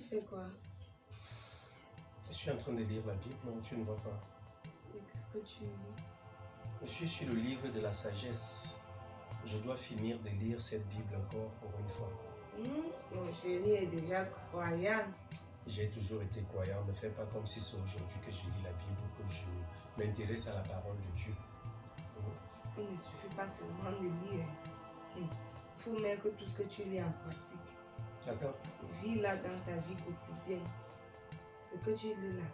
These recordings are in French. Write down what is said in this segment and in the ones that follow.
fais quoi? Je suis en train de lire la Bible, non, tu ne vois pas. Et qu'est-ce que tu lis? Je suis sur le livre de la sagesse. Je dois finir de lire cette Bible encore pour une fois. Mon chéri est déjà croyant. J'ai toujours été croyant. Ne fais pas comme si c'est aujourd'hui que je lis la Bible, que je m'intéresse à la parole de Dieu. Il ne suffit pas seulement de lire. Il faut mettre tout ce que tu lis en pratique. Attends. Vis-la dans ta vie quotidienne. Ce que tu lis là,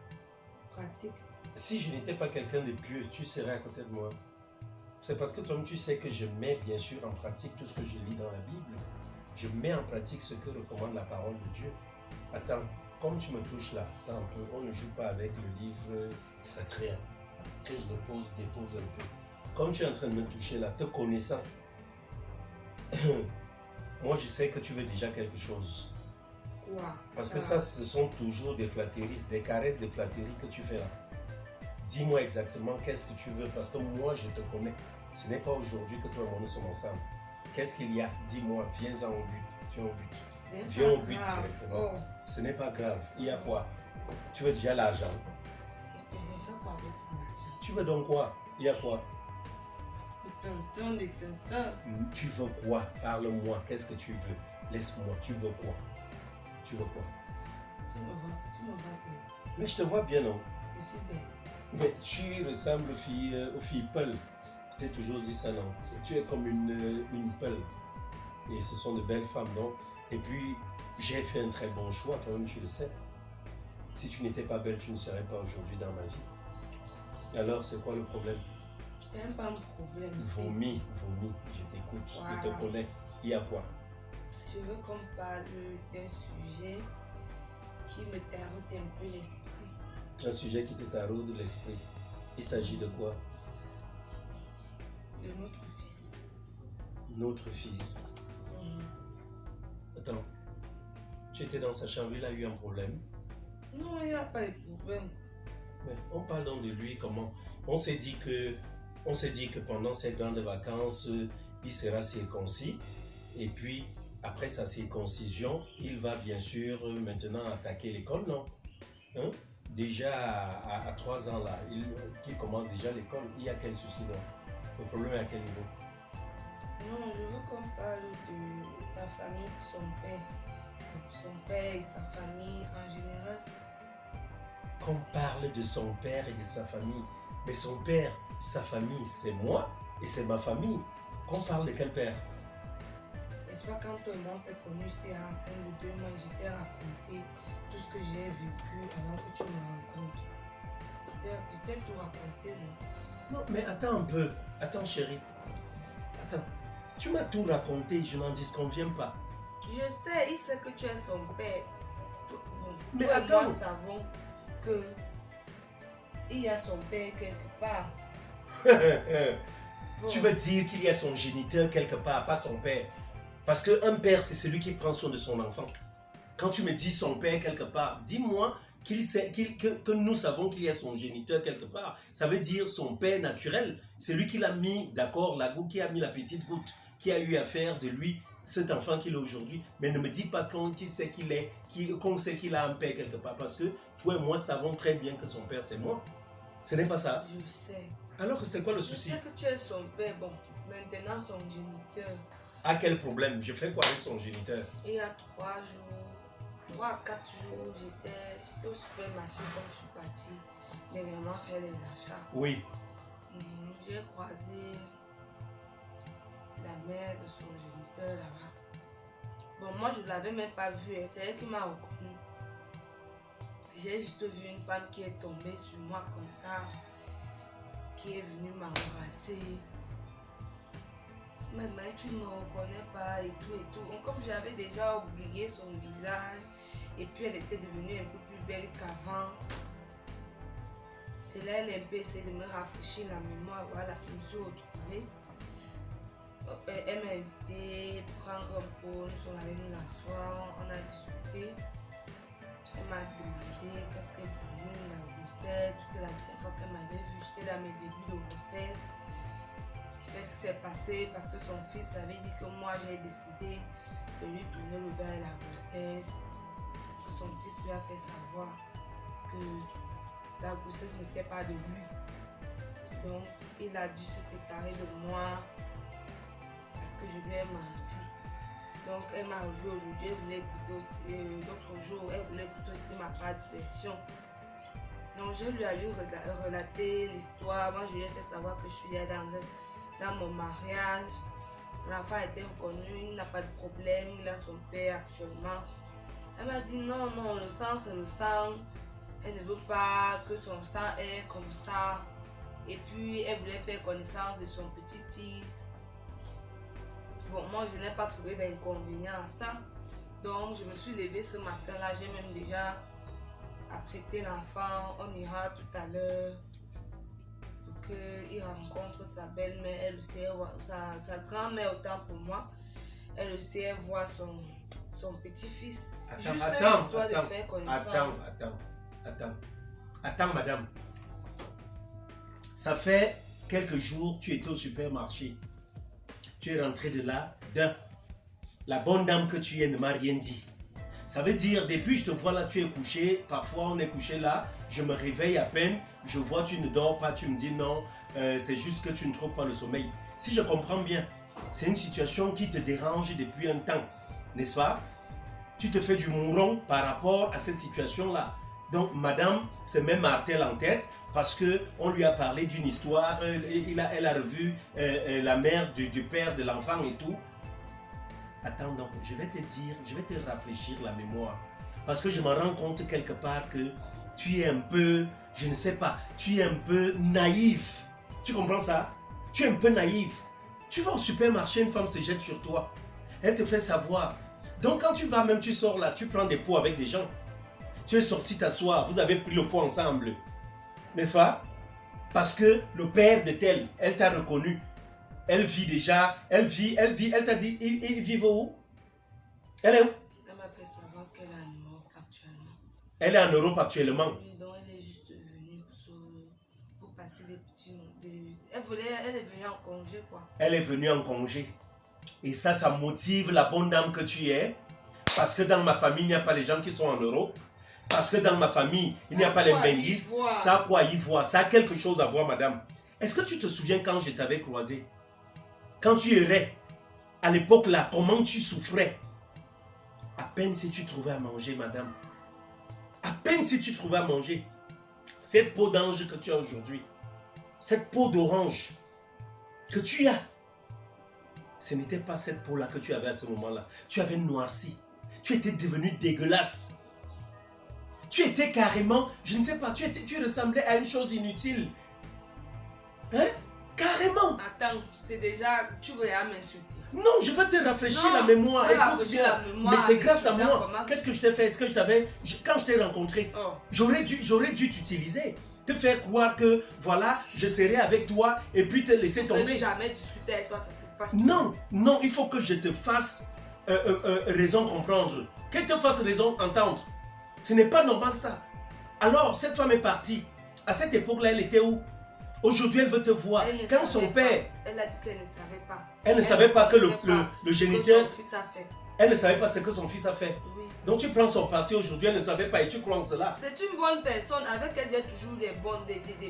pratique. Si je n'étais pas quelqu'un de pieux, tu serais à côté de moi. C'est parce que toi, tu sais que je mets bien sûr en pratique tout ce que je lis dans la Bible. Je mets en pratique ce que recommande la parole de Dieu. Attends, comme tu me touches là, attends un peu, on ne joue pas avec le livre sacré, hein, que je dépose un peu. Comme tu es en train de me toucher là, te connaissant, moi je sais que tu veux déjà quelque chose. Quoi? Parce que ça, ce sont toujours des flatteries, des caresses de flatterie que tu fais là. Dis-moi exactement qu'est-ce que tu veux, parce que moi je te connais. Ce n'est pas aujourd'hui que toi et moi nous sommes ensemble. Qu'est-ce qu'il y a? Dis-moi, viens-en au but. Viens au but. Viens au but directement. Oh. Ce n'est pas grave. Il y a quoi? Tu veux déjà l'argent? Tu veux donc quoi? Il y a quoi? Des tontons. Tu veux quoi? Parle-moi. Qu'est-ce que tu veux? Laisse-moi. Tu veux quoi? Tu veux quoi? Tu me vois bien. Mais je te vois bien, non? Je suis belle. Mais tu ressembles aux filles peules. Je t'ai toujours dit ça, non? Tu es comme une peule. Et ce sont de belles femmes, non? Et puis, j'ai fait un très bon choix, toi-même tu le sais. Si tu n'étais pas belle, tu ne serais pas aujourd'hui dans ma vie. Alors, c'est quoi le problème? C'est un pas un problème. Vomis, je t'écoute, Voilà. je te connais. Il y a quoi? Je veux qu'on parle d'un sujet qui me taraude un peu l'esprit. Un sujet qui te taraude l'esprit. Il s'agit de quoi? De notre fils. Notre fils. Attends, tu étais dans sa chambre, il a eu un problème? Non, il n'y a pas de problème. Mais on parle donc de lui comment? On s'est dit que pendant ces grandes vacances, il sera circoncis. Et puis, après sa circoncision, il va bien sûr maintenant attaquer l'école, non? Hein? Déjà à 3 ans là, il commence déjà l'école. Il y a quel souci là? Le problème est à quel niveau? Non, je veux qu'on parle de la famille de son père. Son père et sa famille en général. Qu'on parle de son père et de sa famille. Mais son père, sa famille, c'est moi et c'est ma famille. Qu'on parle de quel père? N'est-ce pas quand toi et moi on s'est connus, j'étais enceinte de 2 mois, je t'ai raconté tout ce que j'ai vécu avant que tu me rencontres. Je t'ai tout raconté, non? Non, mais attends un peu. Attends, chérie. Attends. Tu m'as tout raconté, je n'en disconviens pas. Je sais, il sait que tu es son père. Mais toi attends. Et moi savons que il y a son père quelque part. Bon. Tu veux dire qu'il y a son géniteur quelque part, pas son père? Parce qu'un père, c'est celui qui prend soin de son enfant. Quand tu me dis son père quelque part, dis-moi que nous savons qu'il y a son géniteur quelque part. Ça veut dire son père naturel. C'est lui qui l'a mis, d'accord, la goutte, qui a mis la petite goutte, qui a eu à faire de lui cet enfant qu'il est aujourd'hui. Mais ne me dis pas qu'on sait qu'il a un père quelque part. Parce que toi et moi savons très bien que son père, c'est moi. Ce n'est pas ça. Je sais. Alors c'est quoi le souci? Je sais que tu es son père. Bon, maintenant son géniteur. À quel problème? Je fais quoi avec son géniteur? Il y a 3 à 4 jours, j'étais au supermarché quand je suis partie dernièrement faire les achats. Oui. J'ai croisé la mère de son géniteur là-bas. Bon, moi je ne l'avais même pas vue, c'est elle qui m'a reconnue. J'ai juste vu une femme qui est tombée sur moi comme ça, qui est venue m'embrasser. Mais tu ne me reconnais pas et tout. Comme j'avais déjà oublié son visage et puis elle était devenue un peu plus belle qu'avant. C'est là elle a un peu essayé de me rafraîchir la mémoire. Voilà, je me suis retrouvée. Elle m'a invité à prendre un pot, nous sommes allés nous asseoir, on a discuté. Elle m'a demandé qu'est-ce qu'elle est devenue, la grossesse, que la dernière fois qu'elle m'avait vue, j'étais dans mes débuts de grossesse. Qu'est-ce qui s'est passé? Parce que son fils avait dit que moi j'ai décidé de lui donner le don et la grossesse. Est-ce que son fils lui a fait savoir que la grossesse n'était pas de lui. Donc, il a dû se séparer de moi parce que je lui ai menti. Donc, elle m'a revu aujourd'hui, elle voulait écouter aussi, l'autre jour, elle voulait écouter aussi ma part de version. Donc, je lui ai relaté l'histoire. Moi, je lui ai fait savoir que je suis là dans mon mariage. L'enfant a été reconnu, il n'a pas de problème, il a son père actuellement. Elle m'a dit non, non, le sang c'est le sang. Elle ne veut pas que son sang est comme ça. Et puis elle voulait faire connaissance de son petit-fils. Bon, moi je n'ai pas trouvé d'inconvénient à ça. Donc je me suis levée ce matin-là, j'ai même déjà apprêté l'enfant. On ira tout à l'heure pour qu'il rencontre sa belle-mère. Elle aussi, sa grand-mère autant pour moi. Elle aussi, elle voit son petit-fils. Attends, madame. Ça fait quelques jours, tu étais au supermarché. Tu es rentré de là, la bonne dame que tu es ne m'a rien dit. Ça veut dire, depuis je te vois là, tu es couché. Parfois, on est couché là. Je me réveille à peine. Je vois, tu ne dors pas. Tu me dis non, c'est juste que tu ne trouves pas le sommeil. Si je comprends bien, c'est une situation qui te dérange depuis un temps, n'est-ce pas? Tu te fais du mouron par rapport à cette situation-là. Donc, madame se met martel en tête parce qu'on lui a parlé d'une histoire. Elle a revu la mère du père de l'enfant et tout. Attends donc, je vais te dire, je vais te rafraîchir la mémoire. Parce que je me rends compte quelque part que tu es un peu, je ne sais pas, tu es un peu naïf. Tu comprends ça? Tu es un peu naïf. Tu vas au supermarché, une femme se jette sur toi. Elle te fait savoir. Donc quand tu vas, même tu sors là, tu prends des pots avec des gens. Tu es sorti t'asseoir, vous avez pris le pot ensemble. N'est-ce pas? Parce que le père de tel, elle t'a reconnu. Elle vit déjà, elle t'a dit, il vit où? Elle est où? Elle m'a fait savoir qu'elle est en Europe actuellement. Elle est en Europe actuellement. Oui, donc elle est juste venue pour passer des petits mots. Elle est venue en congé quoi. Elle est venue en congé. Et ça motive la bonne dame que tu es. Parce que dans ma famille, il n'y a pas les gens qui sont en Europe. Parce que dans ma famille, il n'y a pas les benguistes. Ça a quoi y voir? Ça a quelque chose à voir, madame. Est-ce que tu te souviens quand je t'avais croisé? Quand tu errais, à l'époque là, comment tu souffrais? À peine si tu trouvais à manger, madame. À peine si tu trouvais à manger. Cette peau d'ange que tu as aujourd'hui, cette peau d'orange que tu as, ce n'était pas cette peau-là que tu avais à ce moment-là. Tu avais noirci. Tu étais devenu dégueulasse. Tu étais carrément, je ne sais pas, tu ressemblais à une chose inutile. Hein? Carrément. Attends, c'est déjà, tu veux m'insulter. Non, je veux te rafraîchir la mémoire. Écoute bien, mais c'est grâce à moi. Qu'est-ce que je t'ai fait? Est-ce que je t'avais, quand je t'ai rencontré, j'aurais dû t'utiliser. Te faire croire que, voilà, je serai avec toi et puis te laisser tomber. Je ne jamais discuter avec toi, ça se passe. Non, non, il faut que je te fasse raison comprendre. Qu'elle te fasse raison entendre. Ce n'est pas normal ça. Alors, cette femme est partie. À cette époque-là, elle était où? Aujourd'hui, elle veut te voir. Quand son père... Elle a dit qu'elle ne savait pas. Elle ne savait pas que le géniteur... Son fils a fait. Elle ne savait pas ce que son fils a fait. Oui. Donc tu prends son parti aujourd'hui, elle ne savait pas et tu crois en cela. C'est une bonne personne. Avec elle, j'ai toujours des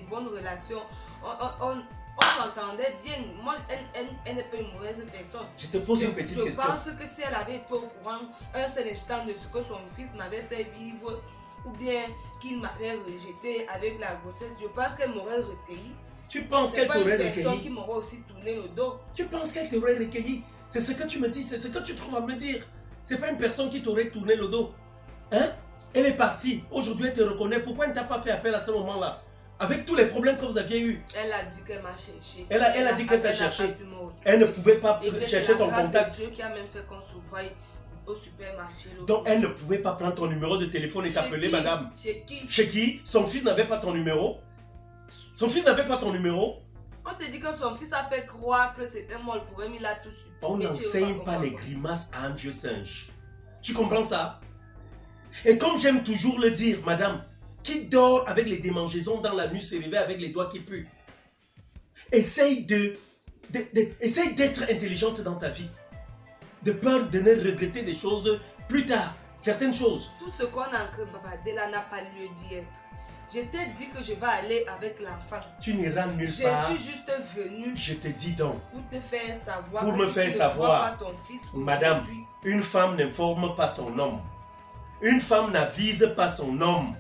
bonnes relations. On s'entendait bien. Moi, elle n'est pas une mauvaise personne. Je te pose une petite question. Je pense que si elle avait été au courant un seul instant de ce que son fils m'avait fait vivre, ou bien qu'il m'avait rejeté avec la grossesse, je pense qu'elle m'aurait recueilli. Tu penses qu'elle t'aurait recueilli? C'est pas une personne qui m'aurait aussi tourné le dos. Tu penses qu'elle t'aurait recueilli? C'est ce que tu me dis, c'est ce que tu trouves à me dire. C'est pas une personne qui t'aurait tourné le dos. Hein? Elle est partie. Aujourd'hui, elle te reconnaît. Pourquoi elle ne t'a pas fait appel à ce moment-là? Avec tous les problèmes que vous aviez eus. Elle a dit qu'elle m'a cherché. Elle a dit qu'elle t'a cherché. Elle ne pouvait pas chercher ton contact. C'est Dieu qui a même fait qu'on se voie au supermarché. Donc elle ne pouvait pas prendre ton numéro de téléphone et t'appeler madame. Chez qui? Chez qui? Son fils n'avait pas ton numéro. Son fils n'avait pas ton numéro. On te dit que son fils a fait croire que c'était moi le problème, il a tout su. On n'enseigne pas les grimaces à un vieux singe. Tu comprends ça? Et comme j'aime toujours le dire, madame, qui dort avec les démangeaisons dans la nuit se réveille avec les doigts qui puent. Essaye d'être intelligente dans ta vie. De peur de ne regretter des choses plus tard. certaines choses. Tout ce qu'on a en bavardé là n'a pas lieu d'y être. Je t'ai dit que je vais aller avec l'enfant. Tu n'iras nulle Je part. suis juste venue Je te dis donc. pour te faire savoir. Pour que me si faire tu ne savoir. vois pas ton fils Madame, aujourd'hui, une femme n'informe pas son homme. Une femme n'avise pas son homme.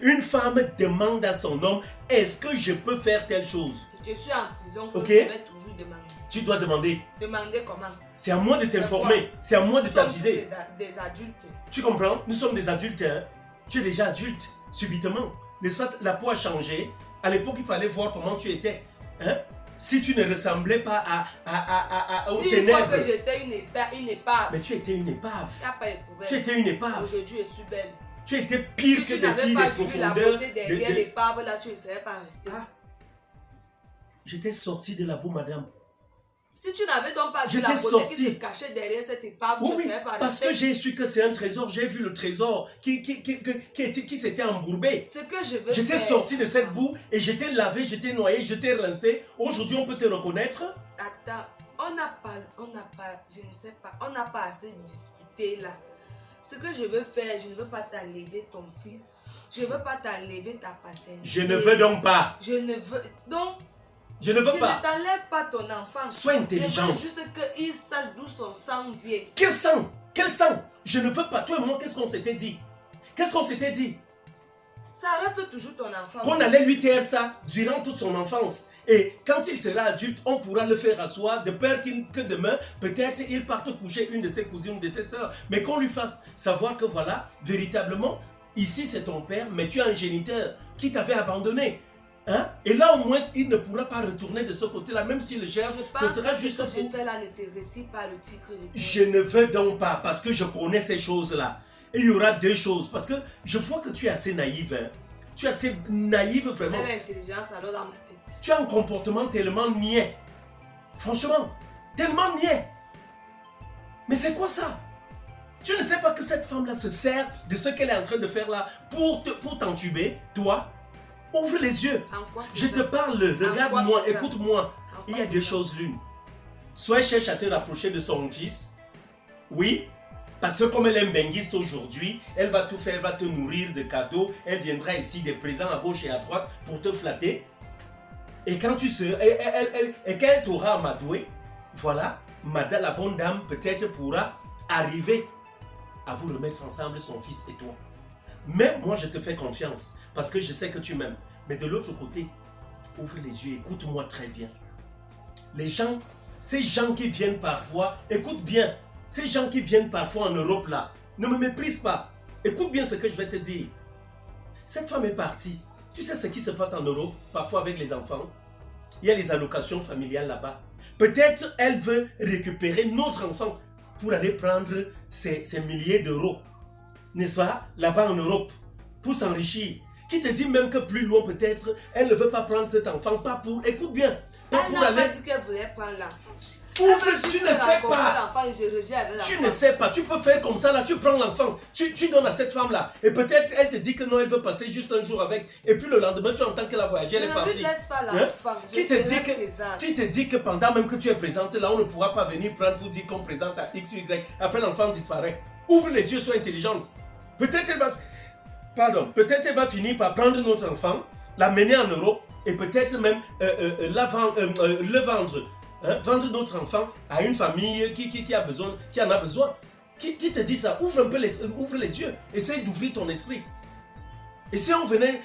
Une femme demande à son homme, est-ce que je peux faire telle chose? je suis en prison, que Ok. je vais toujours demander. Tu dois demander. Demander comment? C'est à moi de t'informer. C'est à moi de Nous sommes t'aviser. des adultes. Tu comprends? Nous sommes des adultes. Hein? Tu es déjà adulte, subitement. N'est-ce pas? La peau a changé. À l'époque, il fallait voir comment tu étais. Hein? Si tu ne ressemblais pas aux Si une fois ténèbres. que j'étais une épave. Mais tu étais une épave. Il n'y a pas de problème. Tu étais une épave. Aujourd'hui, je suis belle. Tu étais pire Si que tu des n'avais filles pas de vu la profondeur. beauté derrière l'épave, là, tu ne serais pas resté. Ah. J'étais sorti de la boue, madame. Si tu n'avais donc pas vu J'étais la beauté sorti. qui se cachait derrière cette épave, tu ne Oui, serais pas parce resté. que j'ai su que c'est un trésor. J'ai vu le trésor qui s'était embourbé. Ce que je veux J'étais faire- sorti de cette boue et j'étais lavé, j'étais noyé, j'étais rincé. Aujourd'hui, on peut te reconnaître. Attends, on n'a pas, je ne sais pas, on n'a pas assez discuté là. Ce que je veux faire, je ne veux pas t'enlever ton fils. Je ne veux pas t'enlever ta paternité. Je ne veux donc pas. Je ne veux. Donc, Je ne veux je pas. ne t'enlève pas ton enfant. Sois Je veux intelligente. juste qu'il sache d'où son sang vient. Quel sang? Quel sang? Je ne veux pas. Toi et moi, qu'est-ce qu'on s'était dit? Qu'est-ce qu'on s'était dit? Ça reste toujours ton enfant. Qu'on allait lui taire ça durant toute son enfance. Et quand il sera adulte, on pourra le faire asseoir de peur que demain, peut-être il parte coucher une de ses cousines ou de ses sœurs. Mais qu'on lui fasse savoir que voilà, véritablement, ici c'est ton père, mais tu as un géniteur qui t'avait abandonné. Hein? Et là au moins, il ne pourra pas retourner de ce côté-là, même s'il le cherche, Je ce pense sera que juste ce que j'ai pour... fait là ne te retire pas le titre de Je ne veux donc pas, parce que je connais ces choses-là. Et il y aura deux choses, parce que je vois que tu es assez naïve. Hein? Tu es assez naïve vraiment. Quelle intelligence alors dans ma tête. Tu as un comportement tellement niais. Franchement, tellement niais. Mais c'est quoi ça? Tu ne sais pas que cette femme-là se sert de ce qu'elle est en train de faire là pour t'entuber, toi? Ouvre les yeux. En quoi Je te parle, regarde-moi, écoute-moi. Il y a deux choses l'une. Soit elle cherche à te rapprocher de son fils. Oui, parce que comme elle est benguiste aujourd'hui, elle va tout faire, elle va te nourrir de cadeaux. Elle viendra ici des présents à gauche et à droite pour te flatter. Et quand tu seras, et quand elle t'aura amadoué, voilà, madame, la bonne dame peut-être pourra arriver à vous remettre ensemble, son fils et toi. Mais moi je te fais confiance parce que je sais que tu m'aimes. Mais de l'autre côté, ouvre les yeux, écoute-moi très bien. Les gens, ces gens qui viennent parfois, écoute bien, ces gens qui viennent parfois en Europe là, ne me méprisent pas. Écoute bien ce que je vais te dire. Cette femme est partie. Tu sais ce qui se passe en Europe, parfois avec les enfants? Il y a les allocations familiales là-bas. Peut-être elle veut récupérer notre enfant pour aller prendre ses milliers d'euros. N'est-ce pas? Là-bas en Europe, pour s'enrichir. Qui te dit même que plus loin peut-être, elle ne veut pas prendre cet enfant, pas pour, écoute bien, pas Elle pour n'a aller... pas dit qu'elle voulait prendre l'enfant. Ouvre, tu ne sais pas. Tu ne sais pas, tu peux faire comme ça là, tu prends l'enfant, tu donnes à cette femme là, et peut-être elle te dit que non, elle veut passer juste un jour avec, et puis le lendemain tu entends qu'elle a voyagé, elle est partie. Ne lui laisse pas Hein? l'enfant, Qui te dit que pendant même que tu es présente là, on ne pourra pas venir prendre pour dire qu'on présente à X, Y, après l'enfant disparaît. Ouvre les yeux, sois intelligente. Peut-être elle va finir par prendre notre enfant, l'amener en Europe, et peut-être même le vendre. Hein, vendre notre enfant à une famille qui en a besoin. Qui te dit ça? Ouvre les yeux. Essaye d'ouvrir ton esprit. Et si on venait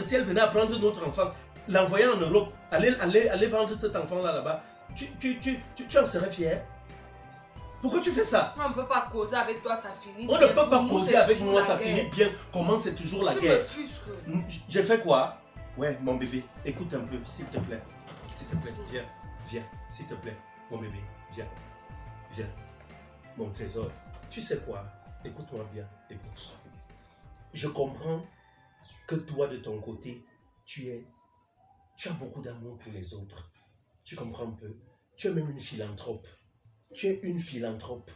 si elle venait à prendre notre enfant, l'envoyer en Europe, aller vendre cet enfant-là là-bas, tu en serais fier? Pourquoi tu fais ça? On ne peut pas causer avec toi, ça finit bien. On ne peut pas causer avec moi, ça finit bien. Comment c'est toujours la guerre? Tu me frustres. J'ai fait quoi? Ouais, mon bébé, écoute un peu, s'il te plaît. S'il te plaît, viens, s'il te plaît, mon bébé, viens, mon trésor. Tu sais quoi? Écoute-moi bien, écoute. Je comprends que toi, de ton côté, tu as beaucoup d'amour pour les autres. Tu comprends un peu? Tu es même une philanthrope. Tu es une philanthrope.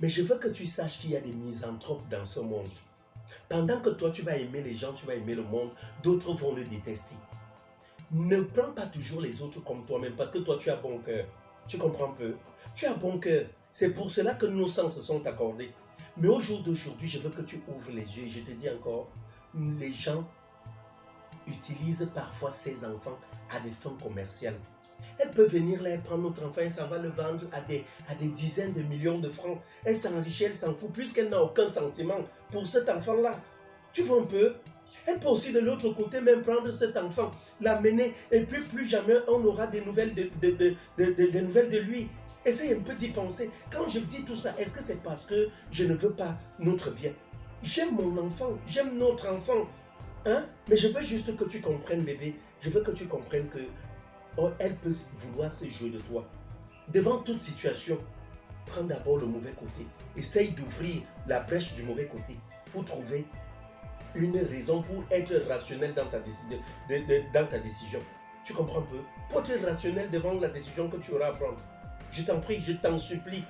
Mais je veux que tu saches qu'il y a des misanthropes dans ce monde. Pendant que toi, tu vas aimer les gens, tu vas aimer le monde, d'autres vont le détester. Ne prends pas toujours les autres comme toi-même parce que toi, tu as bon cœur. Tu comprends un peu? Tu as bon cœur. C'est pour cela que nos sangs se sont accordés. Mais au jour d'aujourd'hui, je veux que tu ouvres les yeux et je te dis encore, les gens utilisent parfois ces enfants à des fins commerciales. Elle peut venir là et prendre notre enfant et ça va le vendre à des dizaines de millions de francs. Elle s'enrichit, elle s'en fout, puisqu'elle n'a aucun sentiment pour cet enfant-là. Tu vois un peu? Elle peut aussi de l'autre côté même prendre cet enfant, l'amener, et puis plus jamais on aura des nouvelles des nouvelles de lui. Essaye un peu d'y penser. Quand je dis tout ça, est-ce que c'est parce que je ne veux pas notre bien? J'aime mon enfant, j'aime notre enfant. Hein? Mais je veux juste que tu comprennes, bébé. Je veux que tu comprennes que elle peut vouloir se jouer de toi. Devant toute situation, prends d'abord le mauvais côté. Essaye d'ouvrir la brèche du mauvais côté pour trouver une raison pour être rationnel dans ta décision. Tu comprends un peu? Pour être rationnel devant la décision que tu auras à prendre. Je t'en prie, je t'en supplie.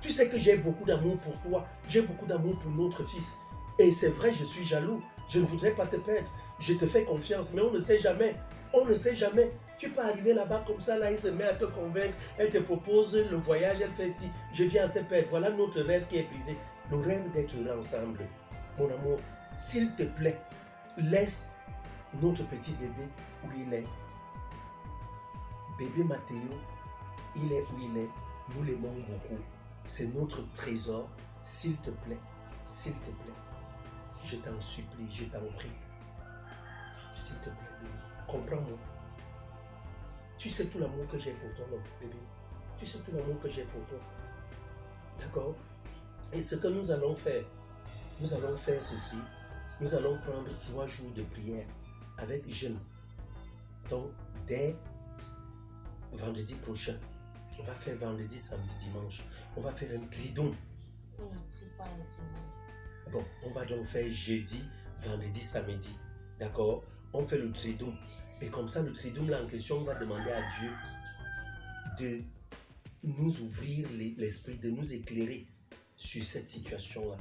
Tu sais que j'ai beaucoup d'amour pour toi. J'ai beaucoup d'amour pour notre fils. Et c'est vrai, je suis jaloux. Je ne voudrais pas te perdre. Je te fais confiance, mais on ne sait jamais. On ne sait jamais. Tu peux arriver là-bas comme ça, là, il se met à te convaincre. Elle te propose le voyage, elle fait si. Je viens te perdre. Voilà notre rêve qui est brisé. Le rêve d'être ensemble. Mon amour, s'il te plaît, laisse notre petit bébé où il est. Bébé Mathéo, il est où il est. Nous l'aimons beaucoup. C'est notre trésor. S'il te plaît, je t'en supplie, je t'en prie. S'il te plaît, bébé, comprends-moi. Tu sais tout l'amour que j'ai pour toi, non, bébé. Tu sais tout l'amour que j'ai pour toi. D'accord? Et ce que nous allons faire ceci. Nous allons prendre 3 jours de prière avec jeûne. Donc, dès vendredi prochain, on va faire vendredi, samedi, dimanche. On va faire un tridon. Bon, on va donc faire jeudi, vendredi, samedi. D'accord? On fait le tridon. Et comme ça, le tridon là en question, on va demander à Dieu de nous ouvrir l'esprit, de nous éclairer sur cette situation-là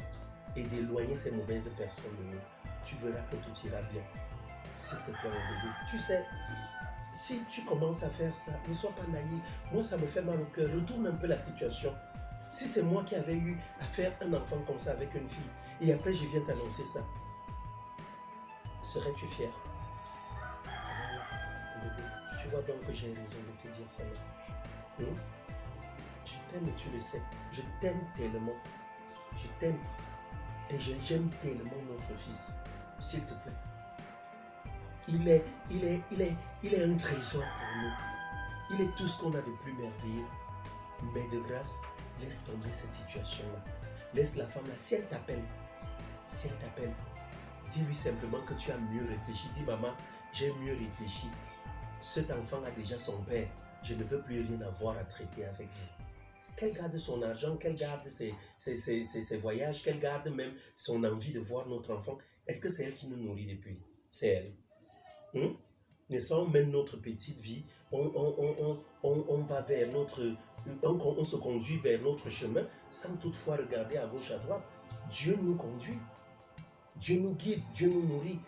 et d'éloigner ces mauvaises personnes de nous. Tu verras que tout ira bien. S'il te plaît, mon bébé. Tu sais, si tu commences à faire ça, ne sois pas naïf. Moi, ça me fait mal au cœur. Retourne un peu la situation. Si c'est moi qui avais eu à faire un enfant comme ça avec une fille, et après je viens t'annoncer ça, serais-tu fier? Bébé, tu vois donc que j'ai raison de te dire ça. Je t'aime et tu le sais. Je t'aime tellement. Je t'aime. Et j'aime tellement notre fils. S'il te plaît. Il est un trésor pour nous. Il est tout ce qu'on a de plus merveilleux. Mais de grâce, laisse tomber cette situation-là. Laisse la femme là. Si elle t'appelle, dis-lui simplement que tu as mieux réfléchi. Dis maman, j'ai mieux réfléchi. Cet enfant a déjà son père. Je ne veux plus rien avoir à traiter avec vous. Qu'elle garde son argent, qu'elle garde ses voyages, qu'elle garde même son envie de voir notre enfant. Est-ce que c'est elle qui nous nourrit depuis? C'est elle. N'est-ce pas? On mène notre petite vie, on va vers notre... On se conduit vers notre chemin sans toutefois regarder à gauche, à droite. Dieu nous conduit. Dieu nous guide, Dieu nous nourrit.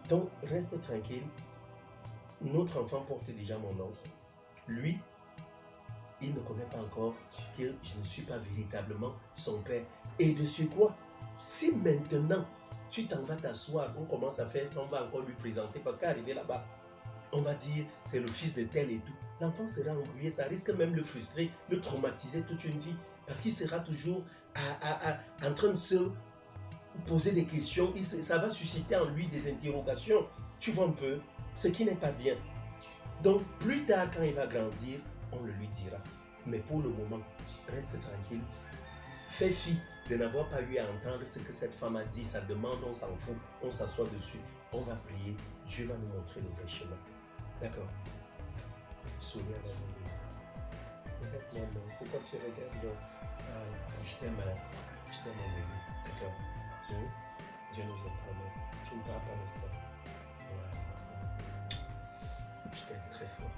Donc, reste tranquille. Notre enfant porte déjà mon nom. Lui, il ne connaît pas encore que je ne suis pas véritablement son père. Et de ce quoi, si maintenant tu t'en vas t'asseoir, on commence à faire ça, on va encore lui présenter, parce qu'arrivé là-bas, on va dire c'est le fils de tel et tout. L'enfant sera embrouillé, ça risque même de le frustrer, de le traumatiser toute une vie, parce qu'il sera toujours en train de se poser des questions, ça va susciter en lui des interrogations. Tu vois un peu, ce qui n'est pas bien. Donc plus tard, quand il va grandir, on le lui dira. Mais pour le moment, reste tranquille. Fais fi de n'avoir pas eu à entendre ce que cette femme a dit. Ça demande, on s'en fout, on s'assoit dessus, on va prier. Dieu va nous montrer le vrai chemin. D'accord? Souris à mon bébé. Regarde-moi, non. Pourquoi tu regardes, non? Je t'aime, mon bébé. D'accord? Dieu nous aime vraiment. Tu ne parles pas, n'est-ce pas? Ouais. Je t'aime très fort.